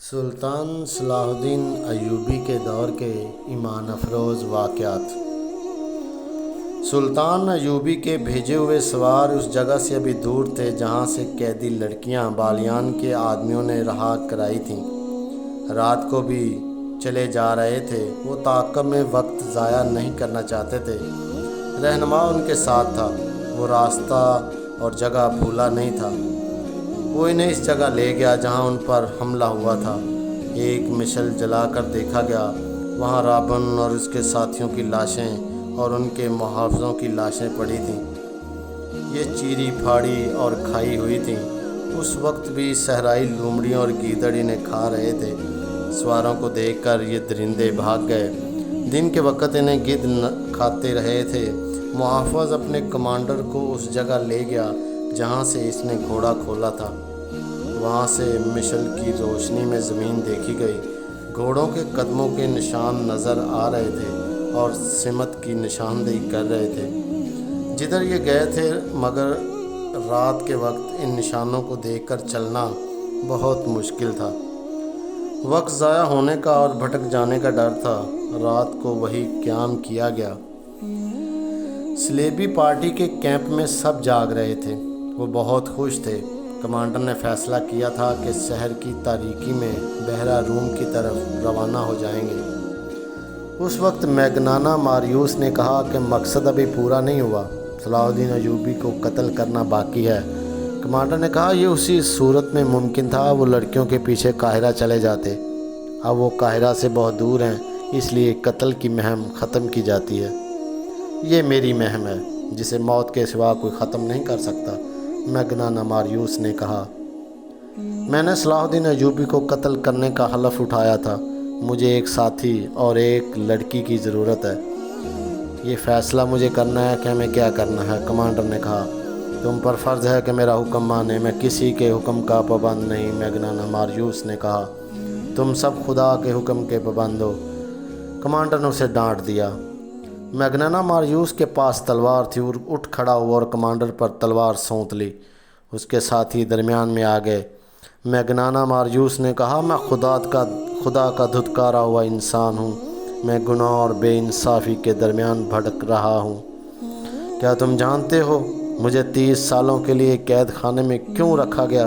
سلطان صلاح الدین ایوبی کے دور کے ایمان افروز واقعات۔ سلطان ایوبی کے بھیجے ہوئے سوار اس جگہ سے ابھی دور تھے جہاں سے قیدی لڑکیاں بالیان کے آدمیوں نے رہا کرائی تھیں۔ رات کو بھی چلے جا رہے تھے۔ وہ تعاقب میں وقت ضائع نہیں کرنا چاہتے تھے۔ رہنما ان کے ساتھ تھا۔ وہ راستہ اور جگہ بھولا نہیں تھا۔ وہ انہیں اس جگہ لے گیا جہاں ان پر حملہ ہوا تھا۔ ایک مشل جلا کر دیکھا گیا۔ وہاں رابن اور اس کے ساتھیوں کی لاشیں اور ان کے محافظوں کی لاشیں پڑی تھیں۔ یہ چیری پھاڑی اور کھائی ہوئی تھیں۔ اس وقت بھی صحرائی لومڑیوں اور گیدڑ انہیں کھا رہے تھے۔ سواروں کو دیکھ کر یہ درندے بھاگ گئے۔ دن کے وقت انہیں گدھ کھاتے رہے تھے۔ محافظ اپنے کمانڈر کو اس جگہ لے گیا جہاں سے اس نے گھوڑا کھولا تھا۔ وہاں سے مشل کی روشنی میں زمین دیکھی گئی۔ گھوڑوں کے قدموں کے نشان نظر آ رہے تھے اور سمت کی نشاندہی کر رہے تھے جدھر یہ گئے تھے، مگر رات کے وقت ان نشانوں کو دیکھ کر چلنا بہت مشکل تھا۔ وقت ضائع ہونے کا اور بھٹک جانے کا ڈر تھا۔ رات کو وہی قیام کیا گیا۔ سلیبی پارٹی کے کیمپ میں سب جاگ رہے تھے۔ وہ بہت خوش تھے۔ کمانڈر نے فیصلہ کیا تھا کہ شہر کی تاریکی میں بحیرہ روم کی طرف روانہ ہو جائیں گے۔ اس وقت میگنانا ماریوس نے کہا کہ مقصد ابھی پورا نہیں ہوا، صلاح الدین ایوبی کو قتل کرنا باقی ہے۔ کمانڈر نے کہا یہ اسی صورت میں ممکن تھا وہ لڑکیوں کے پیچھے قاہرہ چلے جاتے۔ اب وہ قاہرہ سے بہت دور ہیں، اس لیے قتل کی مہم ختم کی جاتی ہے۔ یہ میری مہم ہے جسے موت کے سوا کوئی ختم نہیں کر سکتا، میگنانا ماریوس نے کہا۔ میں نے صلاح الدین ایوبی کو قتل کرنے کا حلف اٹھایا تھا۔ مجھے ایک ساتھی اور ایک لڑکی کی ضرورت ہے۔ یہ فیصلہ مجھے کرنا ہے کہ ہمیں کیا کرنا ہے، کمانڈر نے کہا۔ تم پر فرض ہے کہ میرا حکم مانے، میں کسی کے حکم کا پابند نہیں، میگنانا ماریوس نے کہا۔ تم سب خدا کے حکم کے پابند ہو، کمانڈر نے اسے ڈانٹ دیا۔ میگنانا ماریوس کے پاس تلوار تھی۔ وہ اٹھ کھڑا ہوا اور کمانڈر پر تلوار سونت لی۔ اس کے ساتھی درمیان میں آ گئے۔ میگنانا ماریوس نے کہا، میں خدا کا دھتکارا ہوا انسان ہوں۔ میں گناہ اور بے انصافی کے درمیان بھٹک رہا ہوں۔ کیا تم جانتے ہو مجھے 30 سالوں کے لیے قید خانے میں کیوں رکھا گیا؟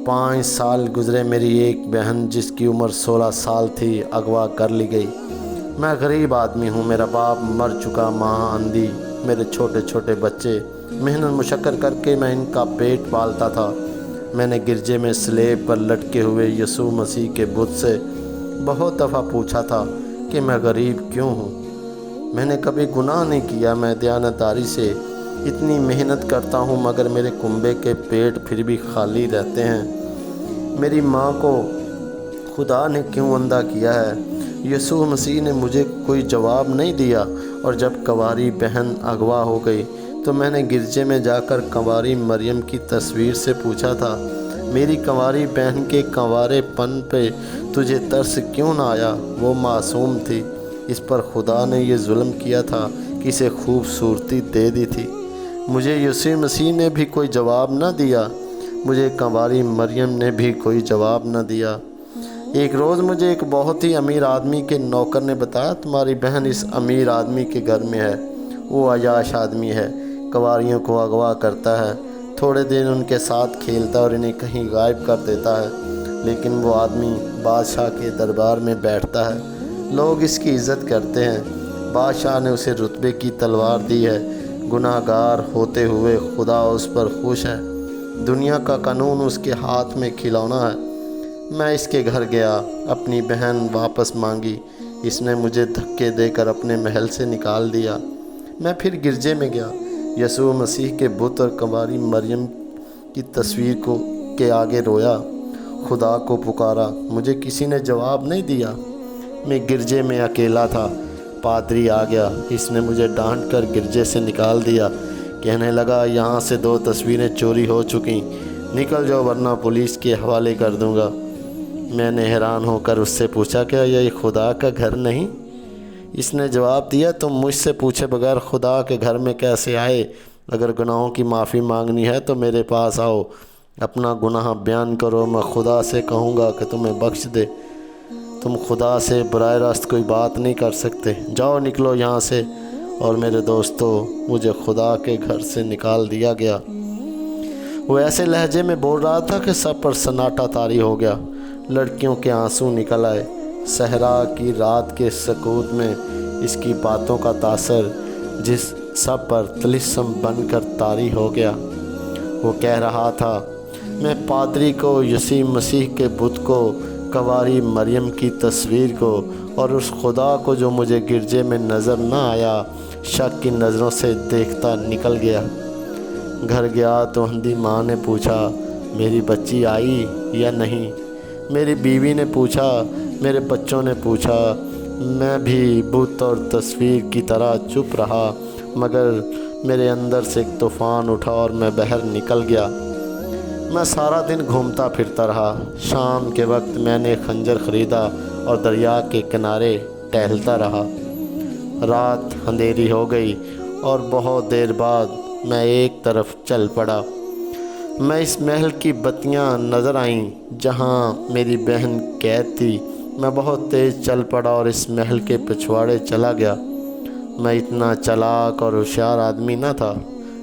5 سال گزرے، میری ایک بہن جس کی عمر 16 سال تھی اغوا کر لی گئی۔ میں غریب آدمی ہوں، میرا باپ مر چکا، ماں اندھی، میرے چھوٹے چھوٹے بچے، محنت مشقت کر کے میں ان کا پیٹ پالتا تھا۔ میں نے گرجے میں سلیب پر لٹکے ہوئے یسوع مسیح کے بت سے بہت دفعہ پوچھا تھا کہ میں غریب کیوں ہوں۔ میں نے کبھی گناہ نہیں کیا، میں دیانتداری سے اتنی محنت کرتا ہوں مگر میرے کنبے کے پیٹ پھر بھی خالی رہتے ہیں۔ میری ماں کو خدا نے کیوں اندھا کیا ہے؟ یسوع مسیح نے مجھے کوئی جواب نہیں دیا، اور جب کنواری بہن اغوا ہو گئی تو میں نے گرجے میں جا کر کنواری مریم کی تصویر سے پوچھا تھا، میری کنواری بہن کے کنوارے پن پہ تجھے ترس کیوں نہ آیا؟ وہ معصوم تھی، اس پر خدا نے یہ ظلم کیا تھا کہ اسے خوبصورتی دے دی تھی۔ مجھے یسوع مسیح نے بھی کوئی جواب نہ دیا، مجھے کنواری مریم نے بھی کوئی جواب نہ دیا۔ ایک روز مجھے ایک بہت ہی امیر آدمی کے نوکر نے بتایا، تمہاری بہن اس امیر آدمی کے گھر میں ہے۔ وہ عیاش آدمی ہے، کنواریوں کو اغوا کرتا ہے، تھوڑے دن ان کے ساتھ کھیلتا ہے اور انہیں کہیں غائب کر دیتا ہے، لیکن وہ آدمی بادشاہ کے دربار میں بیٹھتا ہے، لوگ اس کی عزت کرتے ہیں۔ بادشاہ نے اسے رتبے کی تلوار دی ہے۔ گناہ گار ہوتے ہوئے خدا اس پر خوش ہے۔ دنیا کا قانون اس کے ہاتھ میں کھلونا ہے۔ میں اس کے گھر گیا، اپنی بہن واپس مانگی، اس نے مجھے دھکے دے کر اپنے محل سے نکال دیا۔ میں پھر گرجے میں گیا، یسوع مسیح کے بت اور کنواری مریم کی تصویر کے آگے رویا، خدا کو پکارا، مجھے کسی نے جواب نہیں دیا۔ میں گرجے میں اکیلا تھا۔ پادری آ گیا، اس نے مجھے ڈانٹ کر گرجے سے نکال دیا، کہنے لگا یہاں سے 2 تصویریں چوری ہو چکیں، نکل جاؤ ورنہ پولیس کے حوالے کر دوں گا۔ میں نے حیران ہو کر اس سے پوچھا، کیا یہ خدا کا گھر نہیں؟ اس نے جواب دیا، تم مجھ سے پوچھے بغیر خدا کے گھر میں کیسے آئے؟ اگر گناہوں کی معافی مانگنی ہے تو میرے پاس آؤ، اپنا گناہ بیان کرو، میں خدا سے کہوں گا کہ تمہیں بخش دے۔ تم خدا سے براہ راست کوئی بات نہیں کر سکتے، جاؤ نکلو یہاں سے۔ اور میرے دوستو، مجھے خدا کے گھر سے نکال دیا گیا۔ وہ ایسے لہجے میں بول رہا تھا کہ سب پر سناٹا طاری ہو گیا۔ لڑکیوں کے آنسو نکل آئے۔ صحرا کی رات کے سکوت میں اس کی باتوں کا تاثر جس سب پر طلسم بن کر طاری ہو گیا۔ وہ کہہ رہا تھا، میں پادری کو، یسوع مسیح کے بت کو، کنواری مریم کی تصویر کو اور اس خدا کو جو مجھے گرجے میں نظر نہ آیا، شک کی نظروں سے دیکھتا نکل گیا۔ گھر گیا تو اندھی ماں نے پوچھا، میری بچی آئی یا نہیں؟ میری بیوی نے پوچھا، میرے بچوں نے پوچھا۔ میں بھی بت اور تصویر کی طرح چپ رہا، مگر میرے اندر سے ایک طوفان اٹھا اور میں باہر نکل گیا۔ میں سارا دن گھومتا پھرتا رہا۔ شام کے وقت میں نے خنجر خریدا اور دریا کے کنارے ٹہلتا رہا۔ رات اندھیری ہو گئی اور بہت دیر بعد میں ایک طرف چل پڑا۔ میں اس محل کی بتیاں نظر آئیں جہاں میری بہن قید تھی۔ میں بہت تیز چل پڑا اور اس محل کے پچھواڑے چلا گیا۔ میں اتنا چالاک اور ہوشیار آدمی نہ تھا،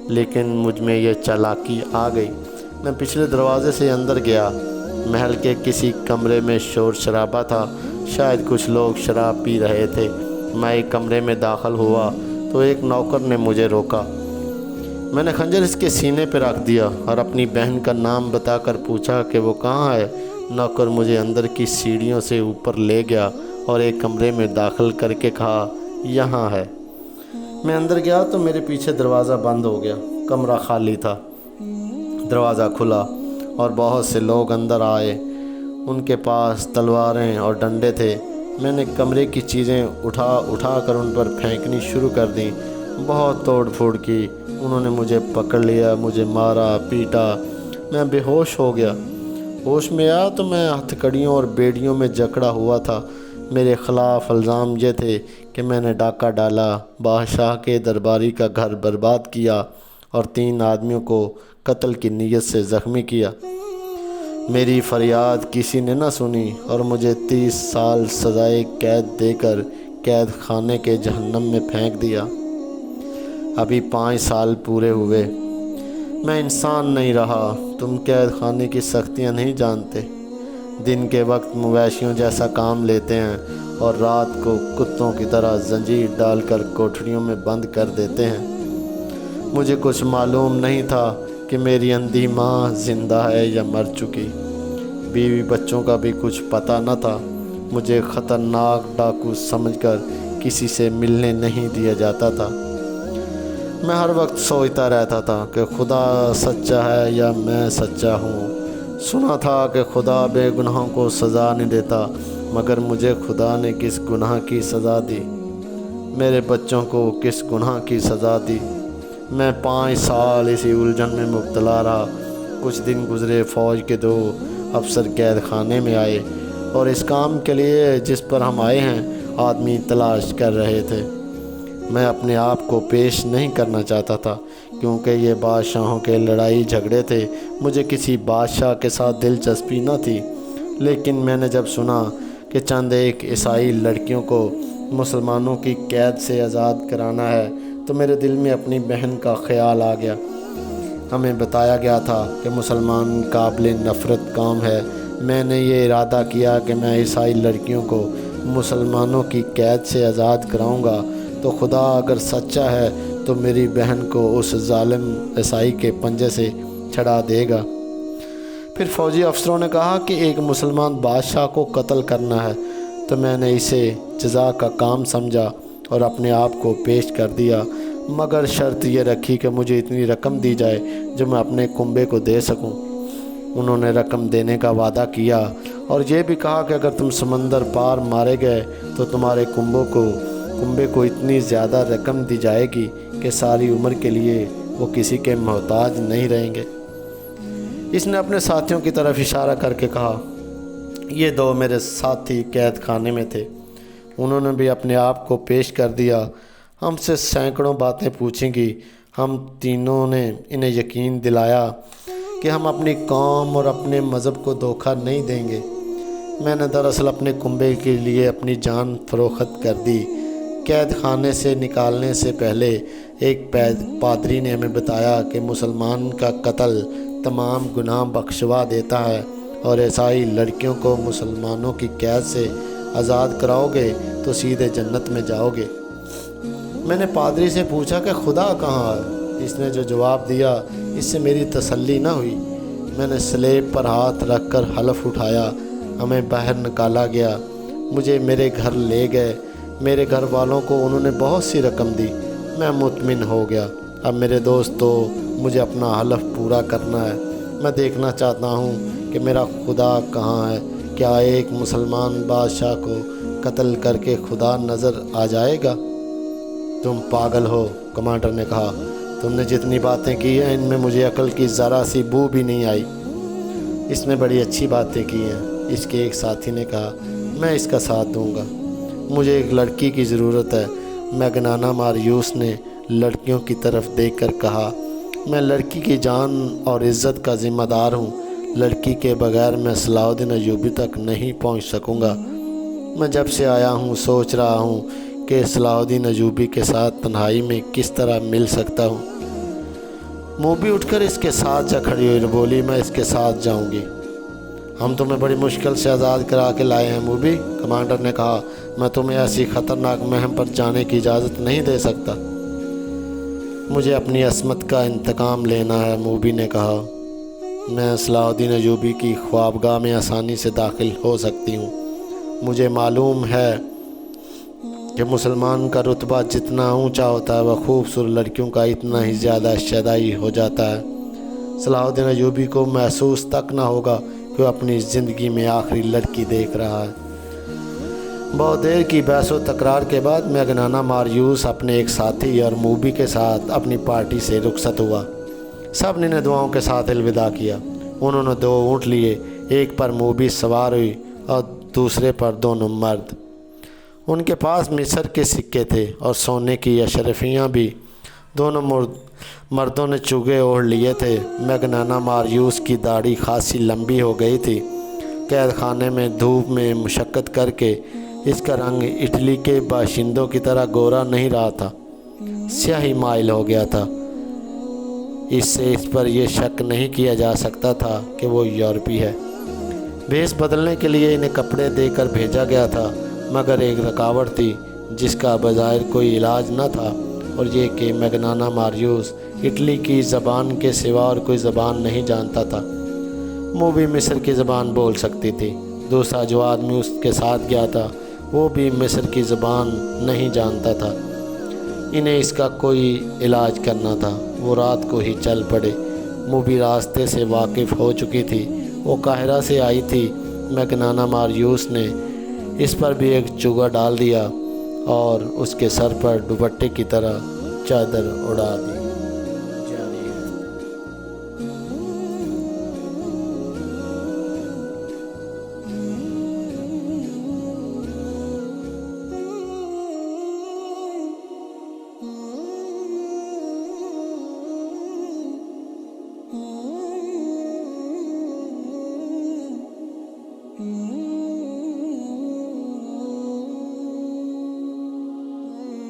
لیکن مجھ میں یہ چالاکی آ گئی۔ میں پچھلے دروازے سے اندر گیا۔ محل کے کسی کمرے میں شور شرابہ تھا، شاید کچھ لوگ شراب پی رہے تھے۔ میں ایک کمرے میں داخل ہوا تو ایک نوکر نے مجھے روکا۔ میں نے خنجر اس کے سینے پہ رکھ دیا اور اپنی بہن کا نام بتا کر پوچھا کہ وہ کہاں ہے۔ نوکر مجھے اندر کی سیڑھیوں سے اوپر لے گیا اور ایک کمرے میں داخل کر کے کہا، یہاں ہے۔ میں اندر گیا تو میرے پیچھے دروازہ بند ہو گیا۔ کمرہ خالی تھا۔ دروازہ کھلا اور بہت سے لوگ اندر آئے۔ ان کے پاس تلواریں اور ڈنڈے تھے۔ میں نے کمرے کی چیزیں اٹھا کر ان پر پھینکنی شروع کر دیں۔ بہت توڑ پھوڑ کی۔ انہوں نے مجھے پکڑ لیا، مجھے مارا پیٹا۔ میں بے ہوش ہو گیا۔ ہوش میں آیا تو میں ہتھکڑیوں اور بیڑیوں میں جکڑا ہوا تھا۔ میرے خلاف الزام یہ تھے کہ میں نے ڈاکہ ڈالا، بادشاہ کے درباری کا گھر برباد کیا اور 3 آدمیوں کو قتل کی نیت سے زخمی کیا۔ میری فریاد کسی نے نہ سنی اور مجھے 30 سال سزائے قید دے کر قید خانے کے جہنم میں پھینک دیا۔ ابھی 5 سال پورے ہوئے۔ میں انسان نہیں رہا۔ تم قید خانے کی سختیاں نہیں جانتے۔ دن کے وقت مویشیوں جیسا کام لیتے ہیں اور رات کو کتوں کی طرح زنجیر ڈال کر کوٹھڑیوں میں بند کر دیتے ہیں۔ مجھے کچھ معلوم نہیں تھا کہ میری اندھی ماں زندہ ہے یا مر چکی۔ بیوی بچوں کا بھی کچھ پتہ نہ تھا۔ مجھے خطرناک ڈاکو سمجھ کر کسی سے ملنے نہیں دیا جاتا تھا۔ میں ہر وقت سوچتا رہتا تھا کہ خدا سچا ہے یا میں سچا ہوں۔ سنا تھا کہ خدا بے گناہوں کو سزا نہیں دیتا، مگر مجھے خدا نے کس گناہ کی سزا دی؟ میرے بچوں کو کس گناہ کی سزا دی؟ میں 5 سال اسی الجھن میں مبتلا رہا۔ کچھ دن گزرے، فوج کے 2 افسر قید خانے میں آئے اور اس کام کے لیے جس پر ہم آئے ہیں آدمی تلاش کر رہے تھے۔ میں اپنے آپ کو پیش نہیں کرنا چاہتا تھا کیونکہ یہ بادشاہوں کے لڑائی جھگڑے تھے۔ مجھے کسی بادشاہ کے ساتھ دلچسپی نہ تھی، لیکن میں نے جب سنا کہ چند ایک عیسائی لڑکیوں کو مسلمانوں کی قید سے آزاد کرانا ہے تو میرے دل میں اپنی بہن کا خیال آ گیا۔ ہمیں بتایا گیا تھا کہ مسلمان قابل نفرت قوم ہے۔ میں نے یہ ارادہ کیا کہ میں عیسائی لڑکیوں کو مسلمانوں کی قید سے آزاد کراؤں گا تو خدا اگر سچا ہے تو میری بہن کو اس ظالم عیسائی کے پنجے سے چھڑا دے گا۔ پھر فوجی افسروں نے کہا کہ ایک مسلمان بادشاہ کو قتل کرنا ہے تو میں نے اسے جزا کا کام سمجھا اور اپنے آپ کو پیش کر دیا، مگر شرط یہ رکھی کہ مجھے اتنی رقم دی جائے جو میں اپنے کنبے کو دے سکوں۔ انہوں نے رقم دینے کا وعدہ کیا اور یہ بھی کہا کہ اگر تم سمندر پار مارے گئے تو تمہارے کنبے کو اتنی زیادہ رقم دی جائے گی کہ ساری عمر کے لیے وہ کسی کے محتاج نہیں رہیں گے۔ اس نے اپنے ساتھیوں کی طرف اشارہ کر کے کہا، یہ 2 میرے ساتھی قید خانے میں تھے۔ انہوں نے بھی اپنے آپ کو پیش کر دیا۔ ہم سے سینکڑوں باتیں پوچھیں گی۔ ہم تینوں نے انہیں یقین دلایا کہ ہم اپنی قوم اور اپنے مذہب کو دھوکہ نہیں دیں گے۔ میں نے دراصل اپنے کنبے کے لیے اپنی جان فروخت کر دی۔ قید خانے سے نکالنے سے پہلے ایک پادری نے ہمیں بتایا کہ مسلمان کا قتل تمام گناہ بخشوا دیتا ہے، اور عیسائی لڑکیوں کو مسلمانوں کی قید سے آزاد کراؤ گے تو سیدھے جنت میں جاؤ گے۔ میں نے پادری سے پوچھا کہ خدا کہاں ہے؟ اس نے جو جواب دیا اس سے میری تسلی نہ ہوئی۔ میں نے سلیب پر ہاتھ رکھ کر حلف اٹھایا۔ ہمیں باہر نکالا گیا، مجھے میرے گھر لے گئے۔ میرے گھر والوں کو انہوں نے بہت سی رقم دی۔ میں مطمئن ہو گیا۔ اب میرے دوستو، مجھے اپنا حلف پورا کرنا ہے۔ میں دیکھنا چاہتا ہوں کہ میرا خدا کہاں ہے۔ کیا ایک مسلمان بادشاہ کو قتل کر کے خدا نظر آ جائے گا؟ تم پاگل ہو، کمانڈر نے کہا۔ تم نے جتنی باتیں کی ہیں ان میں مجھے عقل کی ذرا سی بو بھی نہیں آئی۔ اس نے بڑی اچھی باتیں کی ہیں، اس کے ایک ساتھی نے کہا۔ میں اس کا ساتھ دوں گا۔ مجھے ایک لڑکی کی ضرورت ہے۔ میگنانا ماریوس نے لڑکیوں کی طرف دیکھ کر کہا، میں لڑکی کی جان اور عزت کا ذمہ دار ہوں۔ لڑکی کے بغیر میں صلاح الدین ایوبی تک نہیں پہنچ سکوں گا۔ میں جب سے آیا ہوں سوچ رہا ہوں کہ صلاح الدین ایوبی کے ساتھ تنہائی میں کس طرح مل سکتا ہوں۔ موبی اٹھ کر اس کے ساتھ جا کھڑی ہوئی، بولی، میں اس کے ساتھ جاؤں گی۔ ہم تمہیں بڑی مشکل سے آزاد کرا کے لائے ہیں موبی، کمانڈر نے کہا۔ میں تمہیں ایسی خطرناک مہم پر جانے کی اجازت نہیں دے سکتا۔ مجھے اپنی عصمت کا انتقام لینا ہے، موبی نے کہا۔ میں صلاح الدین ایوبی کی خوابگاہ میں آسانی سے داخل ہو سکتی ہوں۔ مجھے معلوم ہے کہ مسلمان کا رتبہ جتنا اونچا ہوتا ہے وہ خوبصورت لڑکیوں کا اتنا ہی زیادہ شیدائی ہو جاتا ہے۔ صلاح الدین ایوبی کو محسوس تک نہ ہوگا کہ وہ اپنی زندگی میں آخری لڑکی دیکھ رہا ہے۔ بہت دیر کی بحث و تکرار کے بعد میگنانا ماریوس اپنے ایک ساتھی اور موبی کے ساتھ اپنی پارٹی سے رخصت ہوا۔ سب نے دعاؤں کے ساتھ الوداع کیا۔ انہوں نے 2 اونٹ لیے، ایک پر موبی سوار ہوئی اور دوسرے پر دونوں مرد۔ ان کے پاس مصر کے سکے تھے اور سونے کی اشرفیاں بھی۔ دونوں مردوں نے چوگے اوڑھ لیے تھے۔ میگنانا ماریوس کی داڑھی خاصی لمبی ہو گئی تھی۔ قید خانے میں دھوپ میں مشقت کر کے اس کا رنگ اٹلی کے باشندوں کی طرح گورا نہیں رہا تھا، سیاہی مائل ہو گیا تھا۔ اس سے اس پر یہ شک نہیں کیا جا سکتا تھا کہ وہ یورپی ہے۔ بھیس بدلنے کے لیے انہیں کپڑے دے کر بھیجا گیا تھا، مگر ایک رکاوٹ تھی جس کا بظاہر کوئی علاج نہ تھا، اور یہ کہ میگنانا ماریوس اٹلی کی زبان کے سوا اور کوئی زبان نہیں جانتا تھا۔ موبی مصر کی زبان بول سکتی تھی۔ دوسرا جو آدمی اس کے ساتھ گیا تھا وہ بھی مصر کی زبان نہیں جانتا تھا۔ انہیں اس کا کوئی علاج کرنا تھا۔ وہ رات کو ہی چل پڑے۔ موبی راستے سے واقف ہو چکی تھی۔ وہ قاہرہ سے آئی تھی۔ میگنانا ماریوس نے اس پر بھی ایک چوگا ڈال دیا اور اس کے سر پر دوپٹے کی طرح چادر اڑا دی۔